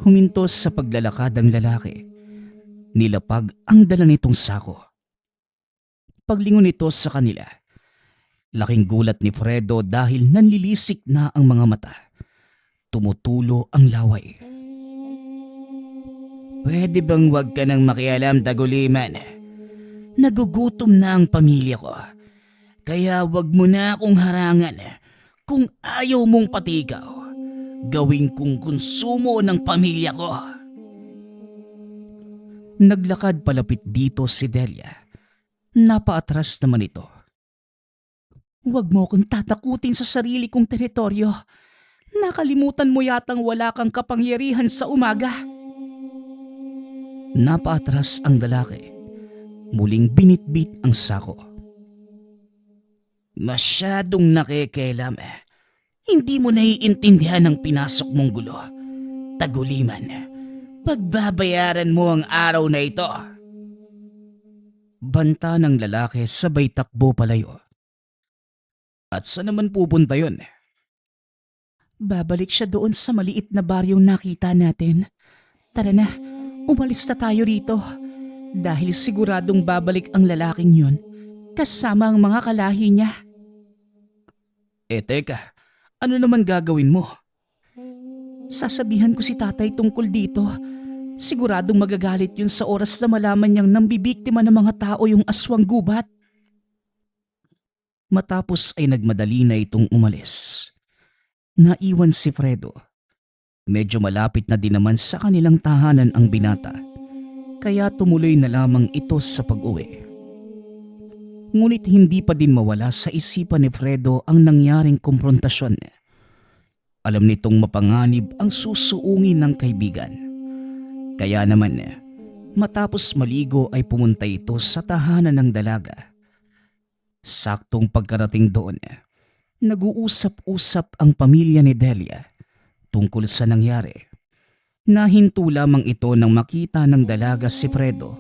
Humintos sa paglalakad ang lalaki. Nilapag ang dala nitong sako. Paglingon nito sa kanila, laking gulat ni Fredo dahil nanlilisik na ang mga mata. Tumutulo ang laway. Pwede bang wag ka nang makialam, Taguliman? Nagugutom na ang pamilya ko. Kaya wag mo na akong harangan. Kung ayaw mong patigaw, gawin kong konsumo ng pamilya ko. Naglakad palapit dito si Delia. Napaatras naman ito. Huwag mo akong tatakutin sa sarili kong teritoryo. Nakalimutan mo yatang wala kang kapangyarihan sa umaga. Napaatras ang lalaki. Muling binitbit ang sako. Masyadong nakikialam. Hindi mo naiintindihan ang pinasok mong gulo. Taguliman, pagbabayaran mo ang araw na ito. Banta ng lalaki sabay takbo palayo. At saan naman pupunta yon? Babalik siya doon sa maliit na baryong nakita natin. Tara na, umalis na tayo rito. Dahil siguradong babalik ang lalaking yon kasama ang mga kalahi niya. Teka, ano naman gagawin mo? Sasabihan ko si tatay tungkol dito. Siguradong magagalit yun sa oras na malaman niyang nambibiktima ng mga tao yung aswang gubat. Matapos ay nagmadali na itong umalis. Naiwan si Fredo. Medyo malapit na din naman sa kanilang tahanan ang binata. Kaya tumuloy na lamang ito sa pag-uwi. Ngunit hindi pa din mawala sa isipan ni Fredo ang nangyaring komprontasyon. Alam nitong mapanganib ang susuungin ng kaibigan. Kaya naman, matapos maligo ay pumunta ito sa tahanan ng dalaga. Saktong pagkarating doon, nag-uusap-usap ang pamilya ni Delia tungkol sa nangyari. Nahinto lamang ito nang makita ng dalaga si Fredo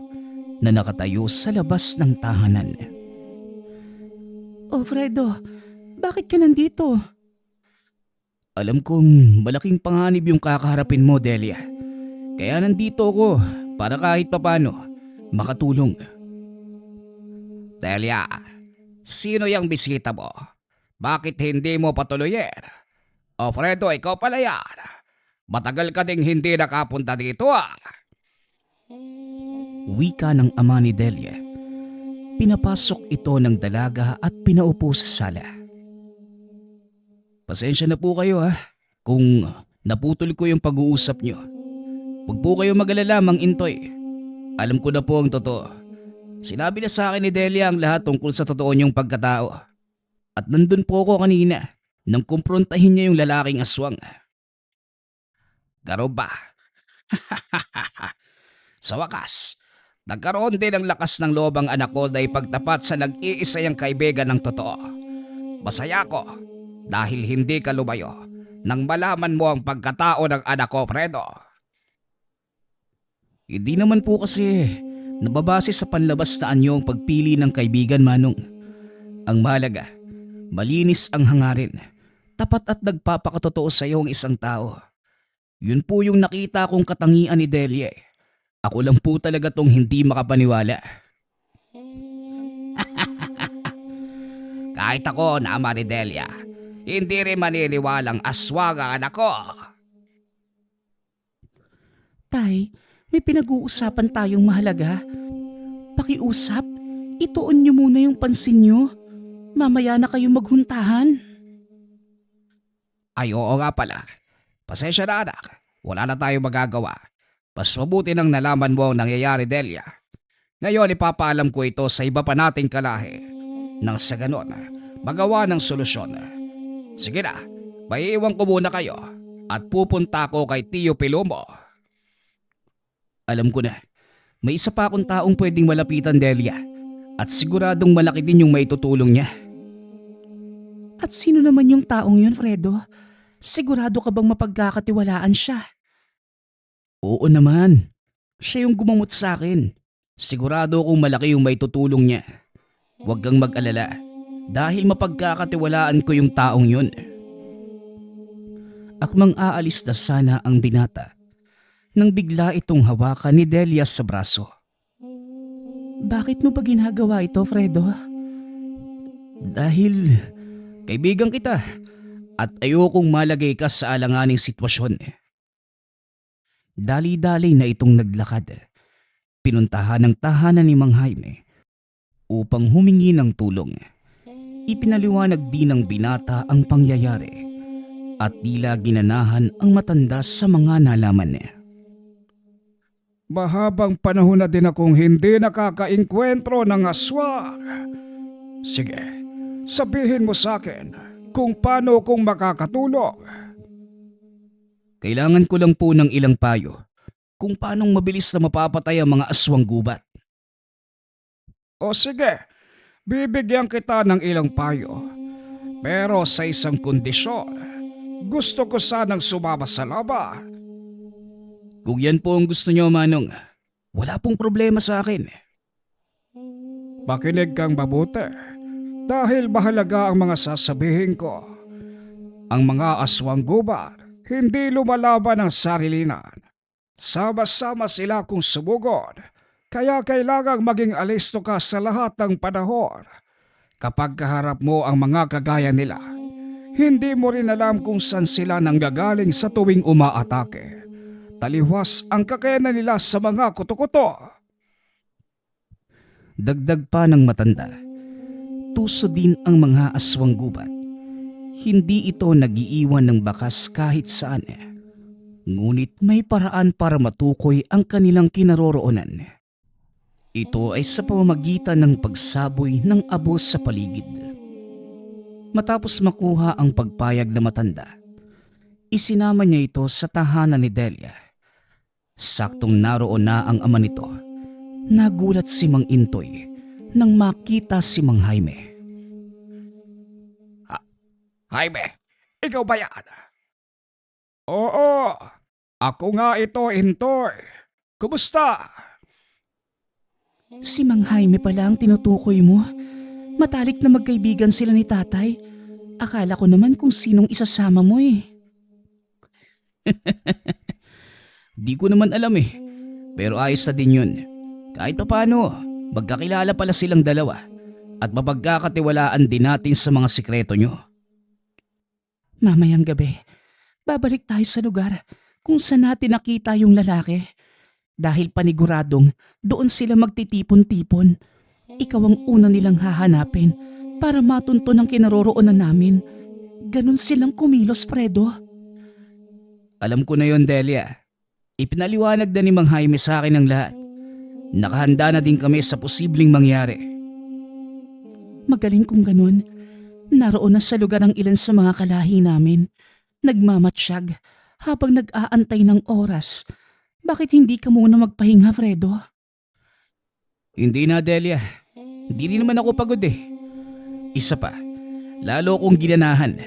na nakatayo sa labas ng tahanan. Oh Fredo, bakit ka nandito? Alam kong malaking panganib yung kakaharapin mo, Delia. Kaya nandito ako para kahit papano makatulong. Delia, sino yung bisita mo? Bakit hindi mo patuloyin? O Fredo, ikaw pala yan. Matagal ka ding hindi nakapunta dito Wika ng ama ni Delia. Pinapasok ito ng dalaga at pinaupo sa sala. Pasensya na po kayo kung naputol ko yung pag-uusap nyo. Huwag po kayo mag-alala, Mang Intoy. Alam ko na po ang totoo. Sinabi na sa akin ni Delia ang lahat tungkol sa totoo niyong pagkatao. At nandun po ako kanina nang kumprontahin niya yung lalaking aswang. Garo ba? Sa wakas, nagkaroon din ng lakas ng loob ang anak ko na ipagtapat sa nag-iisa yung kaibigan ng totoo. Masaya ko dahil hindi ka lumayo nang malaman mo ang pagkatao ng anak ko, Fredo. Hindi naman po kasi nababase sa panlabas na anyo ang pagpili ng kaibigan, Manong. Ang mahalaga, malinis ang hangarin, tapat at nagpapakatotoo sa iyo ang isang tao. Yun po yung nakita kong katangian ni Delia. Ako lang po talaga tong hindi makapaniwala. Kahit ako na ama ni Delia, hindi rin maniniwalang aswang ang anak ko. Tay, may pinag-uusapan tayong mahalaga. Pakiusap, ituon niyo muna yung pansin niyo. Mamaya na kayong maghuntahan. Ay oo nga pala. Pasensya na anak, wala na tayo magagawa. Mas mabuti nang nalaman mo ang nangyayari, Delia. Ngayon ipapaalam ko ito sa iba pa nating kalahi. Nang sa ganon, magawa ng solusyon. Sige na, maiiwan ko muna kayo at pupunta ako kay Tio Pilomo. Alam ko na, may isa pa akong taong pwedeng malapitan, Delia. At siguradong malaki din yung maitutulong niya. At sino naman yung taong yun, Fredo? Sigurado ka bang mapagkakatiwalaan siya? Oo naman. Siya yung gumamot sa akin. Sigurado akong malaki yung maitutulong niya. Huwag kang mag-alala dahil mapagkakatiwalaan ko yung taong yun. Akmang aalis na sana ang binata nang bigla itong hawakan ni Delia sa braso. Bakit mo ba ginagawa ito, Fredo? Dahil kaibigan kita at ayokong malagay ka sa alanganing sitwasyon. Dali-dali na itong naglakad. Pinuntahan ng tahanan ni Mang Jaime upang humingi ng tulong. Ipinaliwanag din ng binata ang pangyayari at tila ginanahan ang matanda sa mga nalaman niya. Mahabang panahon na din akong hindi nakakaengkwentro ng aswang. Sige, sabihin mo sa akin kung paano kong makakatulong. Kailangan ko lang po ng ilang payo kung paanong mabilis na mapapatay ang mga aswang gubat. O sige, bibigyan kita ng ilang payo. Pero sa isang kondisyon, gusto ko sanang sumama sa laban. Kung yan po ang gusto niyo, Manong, wala pong problema sa akin. Makinig kang mabuti dahil mahalaga ang mga sasabihin ko. Ang mga aswang gubat hindi lumalaban ng sarilinan. Sama-sama sila kung sumugod, kaya kailangang maging alisto ka sa lahat ng panahon. Kapag kaharap mo ang mga kagaya nila, hindi mo rin alam kung saan sila nanggagaling sa tuwing umaatake. Taliwas ang kakayanan nila sa mga kuto-kuto. Dagdag pa ng matanda, tuso din ang mga aswang gubat. Hindi ito nagiiwan ng bakas kahit saan. Ngunit may paraan para matukoy ang kanilang kinaroroonan. Ito ay sa pamamagitan ng pagsaboy ng abo sa paligid. Matapos makuha ang pagpayag na matanda, isinama niya ito sa tahanan ni Delia. Saktong naroon na ang ama nito. Nagulat si Mang Intoy nang makita si Mang Jaime. Jaime, ikaw ba yan? Oo, ako nga ito, Intoy. Kumusta? Si Mang Jaime pala ang tinutukoy mo. Matalik na magkaibigan sila ni tatay. Akala ko naman kung sinong isasama mo eh. Di ko naman alam eh. Pero ayos na din yun. Kahit pa paano, magkakilala pala silang dalawa. At mapagkakatiwalaan din natin sa mga sikreto nyo. Mamayang gabi, babalik tayo sa lugar kung saan natin nakita yung lalaki. Dahil paniguradong doon sila magtitipon-tipon. Ikaw ang una nilang hahanapin para matunto ng kinaroroonan namin. Ganon silang kumilos, Fredo. Alam ko na yon, Delia. Ipinaliwanag na ni Mang Jaime sa akin ang lahat. Nakahanda na din kami sa posibleng mangyari. Magaling kung ganon. Naroon na sa lugar ang ilan sa mga kalahi namin. Nagmamatsyag habang nag-aantay ng oras. Bakit hindi ka muna magpahinga, Fredo? Hindi na, Delia. Hindi rin naman ako pagod eh. Isa pa, lalo kong ginanahan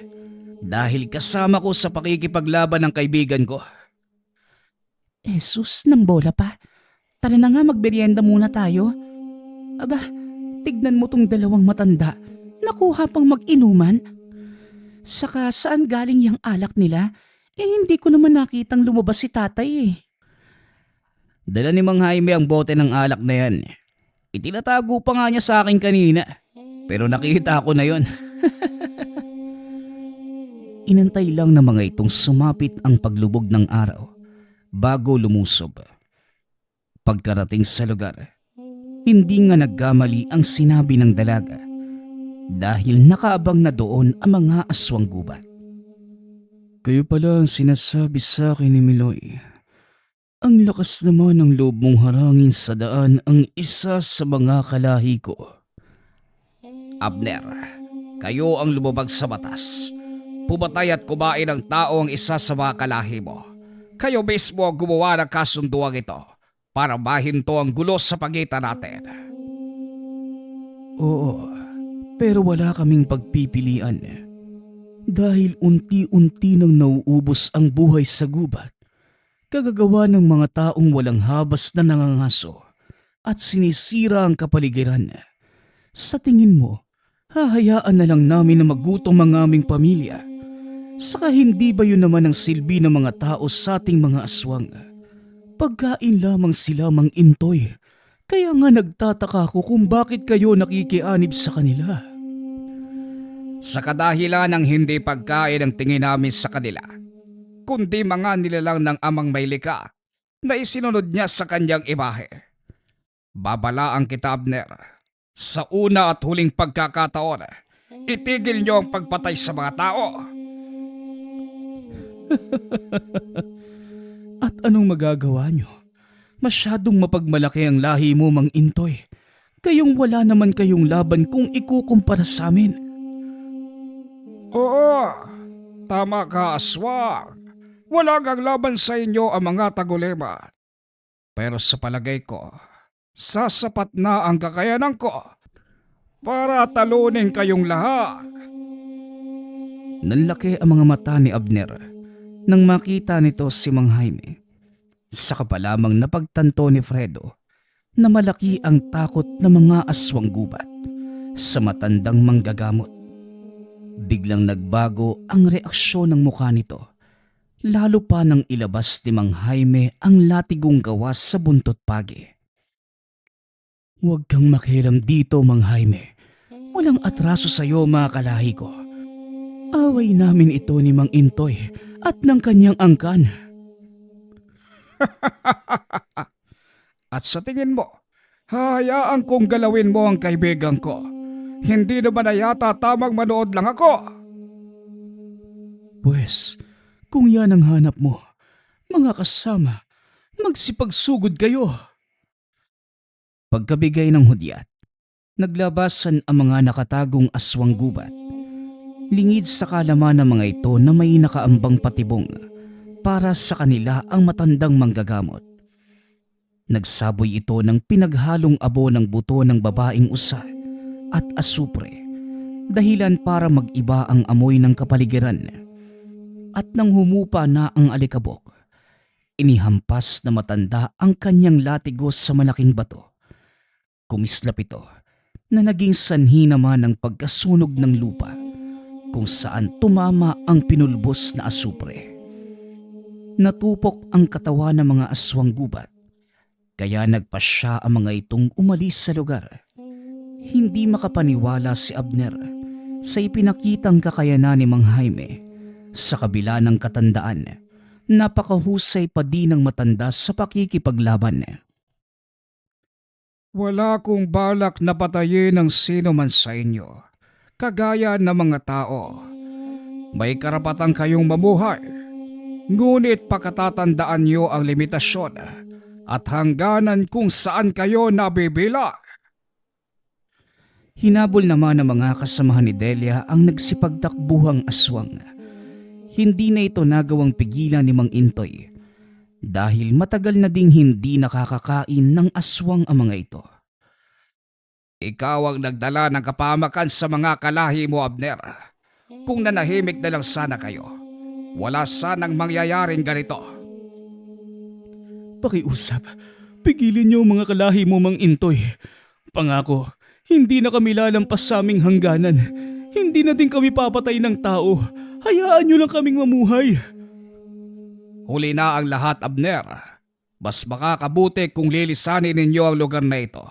dahil kasama ko sa pakikipaglaban ng kaibigan ko. Jesus, nang bola pa. Tara na nga, magmerienda muna tayo. Aba, tignan mo tong dalawang matanda. Nakuha pang mag-inuman. Saka saan galing yung alak nila? Hindi ko naman nakitang lumabas si tatay eh. Dala ni Mang Jaime ang bote ng alak na yan. Itinatago pa nga niya sa akin kanina. Pero nakita ko na yon. Inantay lang ng mga itong sumapit ang paglubog ng araw bago lumusob. Pagkarating sa lugar, hindi nga nagkamali ang sinabi ng dalaga dahil nakaabang na doon ang mga aswang gubat. Kayo pala ang sinasabi sa akin ni Miloy. Ang lakas naman ng loob mong harangin sa daan ang isa sa mga kalahi ko. Abner, kayo ang lumabag sa batas. Pumatay at kumain ng tao ang isa sa mga kalahi mo. Kayo mismo ang gumawa ng kasunduang ito para mahinto ang gulo sa pagitan natin. Oo, pero wala kaming pagpipilian. Dahil unti-unti nang nauubos ang buhay sa gubat, kagagawa ng mga taong walang habas na nangangaso at sinisira ang kapaligiran. Sa tingin mo, hahayaan na lang namin na magutom ang aming pamilya? Saka hindi ba yun naman ang silbi ng mga tao sa ating mga aswang? Pagkain lamang sila, Mang Intoy. Kaya nga nagtataka ko kung bakit kayo nakikianib sa kanila. Sa kadahilan ng hindi pagkain ang tingin namin sa kanila, kundi mga nilalang ng amang may likha na isinunod niya sa kanyang imahe. Babalaan kita, Abner. Sa una at huling pagkakataon, itigil niyo ang pagpatay sa mga tao. At anong magagawa nyo? Masyadong mapagmalaki ang lahi mo, Mang Intoy. Kayong wala naman kayong laban kung ikukumpara sa amin. Oo, tama ka, aswang. Wala kang laban sa inyo ang mga tagulema. Pero sa palagay ko, sasapat na ang kakayanan ko para talunin kayong lahat. Nanlaki ang mga mata ni Abner nang makita nito si Mang Jaime. Saka pa lamang napagtanto ni Fredo na malaki ang takot ng mga aswang gubat sa matandang manggagamot. Biglang nagbago ang reaksyon ng mukha nito, lalo pa nang ilabas ni Mang Jaime ang latigong gawas sa buntot pagi. "Huwag kang makialam dito, Mang Jaime. Walang atraso sa iyo, mga kalahi ko. Away namin ito ni Mang Intoy at ng kanyang angkan." At sa tingin mo, hayaan kong galawin mo ang kaibigan ko. Hindi naman na yata tamang manood lang ako. "Pwes, kung yan ang hanap mo, mga kasama, magsipagsugod kayo." Pagkabigay ng hudyat, naglabasan ang mga nakatagong aswang gubat. Lingid sa kalaman ng mga ito na may nakaambang patibong para sa kanila ang matandang manggagamot. Nagsaboy ito ng pinaghalong abo ng buto ng babaeng usa at asupre, dahilan para mag-iba ang amoy ng kapaligiran. At nang humupa na ang alikabok, inihampas na matanda ang kanyang latigos sa malaking bato. Kumislap ito na naging sanhi naman ng pagkasunog ng lupa kung saan tumama ang pinulbos na asupre. Natupok ang katawan ng mga aswang gubat, kaya nagpasya ang mga itong umalis sa lugar. Hindi makapaniwala si Abner sa ipinakitang kakayanan ni Mang Jaime. Sa kabila ng katandaan, napakahusay pa din ng matanda sa pakikipaglaban. Wala kong balak na patayin ng sino man sa inyo. Kagaya ng mga tao, may karapatan kayong mamuhay. Ngunit pakatatandaan niyo ang limitasyon at hangganan kung saan kayo nabibilang. Hinabol naman ng mga kasamahan ni Delia ang nagsipagtakbuhang aswang. Hindi na ito nagawang pigilan ni Mang Intoy dahil matagal na ding hindi nakakakain ng aswang ang mga ito. Ikaw ang nagdala ng kapamakan sa mga kalahi mo, Abner. Kung nanahimik na lang sana kayo, wala sanang mangyayaring ganito. "Pakiusap, pigilin niyo ang mga kalahi mo, Mang Intoy. Pangako, hindi na kami lalampas sa aming hangganan. Hindi na din kami papatay ng tao. Hayaan niyo lang kaming mamuhay." Huli na ang lahat, Abner. Mas makakabuti kung lilisanin ninyo ang lugar na ito.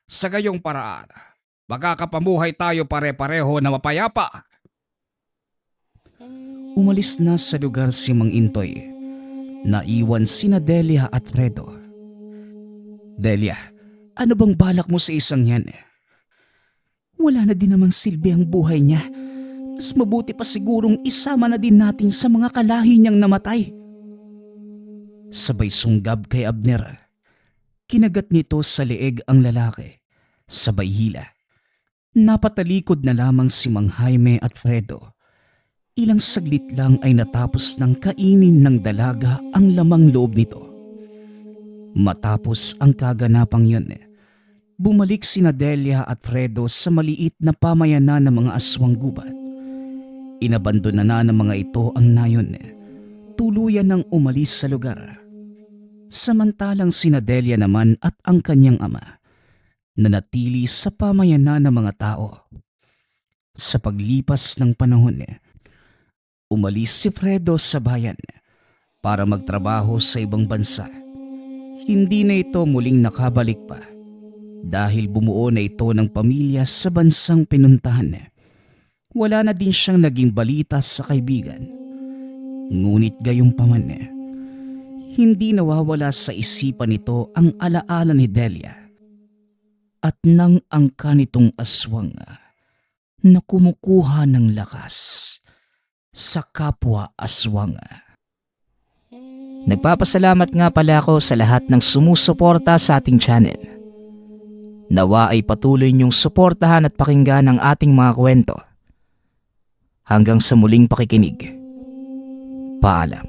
Sa gayong paraan, makakapamuhay tayo pare-pareho na mapayapa. Umalis na sa lugar si Mang Intoy. Naiwan sina Delia at Fredo. "Delia, ano bang balak mo sa isang yan?" "Wala na din namang silbi ang buhay niya. Mas mabuti pa sigurong isama na din natin sa mga kalahi niyang namatay." Sabay sunggab kay Abner. Kinagat nito sa leeg ang lalaki. Sabay hila. Napatalikod na lamang si Mang Jaime at Fredo. Ilang saglit lang ay natapos ng kainin ng dalaga ang lamang loob nito. Matapos ang kaganapang yun, bumalik sina Delia at Fredo sa maliit na pamayanan ng mga aswang gubat. Inabandona na ng mga ito ang nayon. Tuluyan nang umalis sa lugar. Samantalang sina Delia naman at ang kanyang ama nanatili sa pamayanan ng mga tao. Sa paglipas ng panahon, umalis si Fredo sa bayan para magtrabaho sa ibang bansa. Hindi na ito muling nakabalik pa dahil bumuo na ito ng pamilya sa bansang pinuntahan. Wala na din siyang naging balita sa kaibigan. Ngunit gayunpaman, hindi nawawala sa isipan nito ang alaala ni Delia at nang angka nitong aswang na kumukuha ng lakas sa kapwa aswang. Nagpapasalamat nga pala ako sa lahat ng sumusuporta sa ating channel. Nawa ay patuloy niyong suportahan at pakinggan ang ating mga kwento. Hanggang sa muling pakikinig. Paalam.